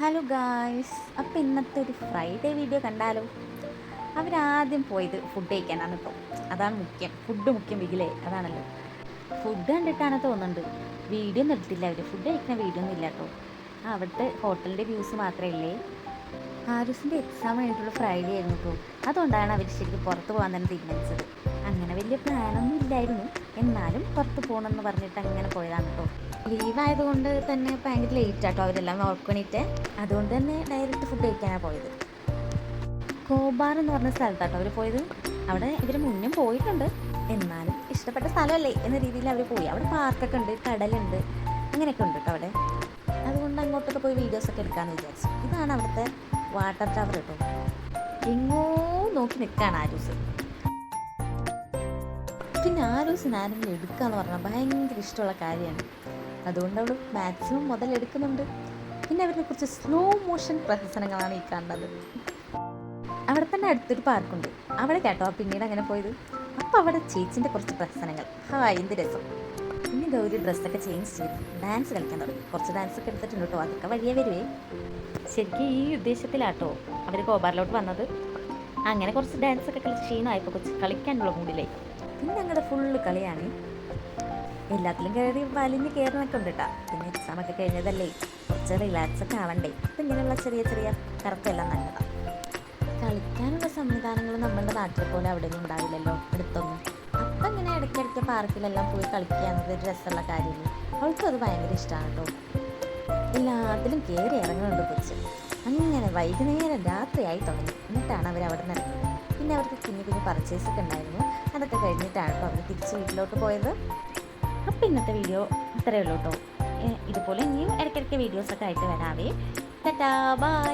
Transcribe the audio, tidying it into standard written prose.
Hello guys, അപ്പോൾ ഇന്നത്തെ ഒരു ഫ്രൈഡേ വീഡിയോ കണ്ടാലോ? അവരാദ്യം പോയത് ഫുഡ് കഴിക്കാനാണ് കേട്ടോ. അതാണ് മുഖ്യം, ഫുഡ് മുഖ്യം വീട്ടിലേ, അതാണല്ലോ. ഫുഡ് കണ്ടിട്ടാണ് തോന്നുന്നുണ്ട്, വീഡിയോ ഒന്നും എടുത്തില്ല അവർ. ഫുഡ് കഴിക്കുന്ന വീഡിയോ ഒന്നും ഇല്ല കേട്ടോ. അവിടുത്തെ ഹോട്ടലിൻ്റെ വ്യൂസ് മാത്രമേ ഇല്ലേ. ആരുസിൻ്റെ എക്സാം കഴിഞ്ഞിട്ടുള്ള ഫ്രൈഡേ ആയിരുന്നു കേട്ടോ. അതുകൊണ്ടാണ് അവർ ശരിക്കും പുറത്ത് പോകാൻ തന്നെ തീരുമാനിച്ചത്. അങ്ങനെ വലിയ പ്ലാനൊന്നും ഇല്ലായിരുന്നു, എന്നാലും പുറത്ത് പോകണമെന്ന് പറഞ്ഞിട്ട് അങ്ങനെ പോയതാണ് കേട്ടോ. ലീവായതുകൊണ്ട് തന്നെ ഭയങ്കര ലേറ്റ് ആട്ടോ അവരെല്ലാം വർക്ക് എണീറ്റ്. അതുകൊണ്ട് തന്നെ ഡയറക്റ്റ് ഫുഡ് കഴിക്കാനാണ് പോയത്. കോബാർ എന്ന് പറഞ്ഞ സ്ഥലത്താട്ടോ അവർ പോയത്. അവിടെ ഇവർ മുന്നും പോയിട്ടുണ്ട്, എന്നാലും ഇഷ്ടപ്പെട്ട സ്ഥലമല്ലേ എന്ന രീതിയിൽ അവർ പോയി. അവിടെ പാർക്കൊക്കെ ഉണ്ട്, കടലുണ്ട്, അങ്ങനെയൊക്കെ ഉണ്ട് കേട്ടോ അവിടെ. അതുകൊണ്ട് അങ്ങോട്ടൊക്കെ പോയി വീഡിയോസൊക്കെ എടുക്കാമെന്ന് വിചാരിച്ചു. ഇതാണ് അവിടുത്തെ വാട്ടർ ടവർ കേട്ടോ. എങ്ങോ നോക്കി നിൽക്കുകയാണ് ആരൂസ്. പിന്നെ ആരൂസിന് ആരെങ്കിലും എടുക്കുക എന്ന് പറഞ്ഞാൽ ഭയങ്കര ഇഷ്ടമുള്ള കാര്യമാണ്. അതുകൊണ്ട് അവൾ മാക്സിമം മുതലെടുക്കുന്നുണ്ട്. പിന്നെ അവരെ കുറിച്ച് സ്ലോ മോഷൻ പ്രഹസനങ്ങളാണ് ഈ കാണുന്നത്. അവിടെ തന്നെ അടുത്തൊരു പാർക്കുണ്ട്, അവിടെ കേട്ടോ പിന്നീട് അങ്ങനെ പോയത്. അപ്പോൾ അവിടെ ചേച്ചിൻ്റെ കുറച്ച് പ്രഹസനങ്ങൾ, എന്ത് രസം. പിന്നെ ഗൗരി ഡ്രസ്സൊക്കെ ചേഞ്ച് ചെയ്ത് ഡാൻസ് കളിക്കാൻ തുടങ്ങി. കുറച്ച് ഡാൻസൊക്കെ എടുത്തിട്ടുണ്ട് കേട്ടോ, അതൊക്കെ വഴിയേ വരുവേ. ശരിക്കും ഈ ഉദ്ദേശത്തിലാട്ടോ അവർ കോബാറിലോട്ട് വന്നത്. അങ്ങനെ കുറച്ച് ഡാൻസൊക്കെ കളിച്ച് ക്ഷീണമായപ്പോൾ കുറച്ച് കളിക്കാനുള്ള മൂഡിലായി. പിന്നെ ഞങ്ങളുടെ ഫുള്ള് കളിയാണ്. എല്ലാത്തിലും കയറി വലിഞ്ഞ് കയറാനൊക്കെ ഉണ്ട് കേട്ടോ. പിന്നെ എക്സാമൊക്കെ കഴിഞ്ഞതല്ലേ, കുറച്ച് റിലാക്സൊക്കെ ആവണ്ടേ. അപ്പം ഇങ്ങനെയുള്ള ചെറിയ ചെറിയ കറക്കെല്ലാം നല്ലതാണ്. കളിക്കാനുള്ള സംവിധാനങ്ങൾ നമ്മുടെ നാട്ടിൽ പോലെ അവിടെ ഒന്നും ഉണ്ടാവില്ലല്ലോ അടുത്തൊന്നും. അപ്പം ഇങ്ങനെ ഇടയ്ക്കിടയ്ക്ക് പാർക്കിലെല്ലാം പോയി കളിക്കുക എന്നത് ഒരു രസമുള്ള കാര്യമില്ല. അവൾക്കും അത് ഭയങ്കര ഇഷ്ടമാണ് കേട്ടോ. എല്ലാത്തിലും കയറി ഇറങ്ങുന്നുണ്ട് കൊച്ച്. അങ്ങനെ വൈകുന്നേരം രാത്രിയായി തുടങ്ങി. എന്നിട്ടാണ് അവർ അവിടെ നിന്ന് ഇറങ്ങിയത്. പിന്നെ അവർക്ക് കുഞ്ഞു കുഞ്ഞു പർച്ചേസൊക്കെ ഉണ്ടായിരുന്നു. അതൊക്കെ കഴിഞ്ഞിട്ടാണ് കേട്ടോ അവർ തിരിച്ച് വീട്ടിലോട്ട് പോയത്. അപ്പോൾ ഇന്നത്തെ വീഡിയോ ഇത്രയേ ഉള്ളൂ കേട്ടോ. ഇതുപോലെ ഇനിയും ഇടയ്ക്കിടയ്ക്ക് വീഡിയോസൊക്കെ ആയിട്ട് വരാവേ. ടാറ്റാ, ബൈ.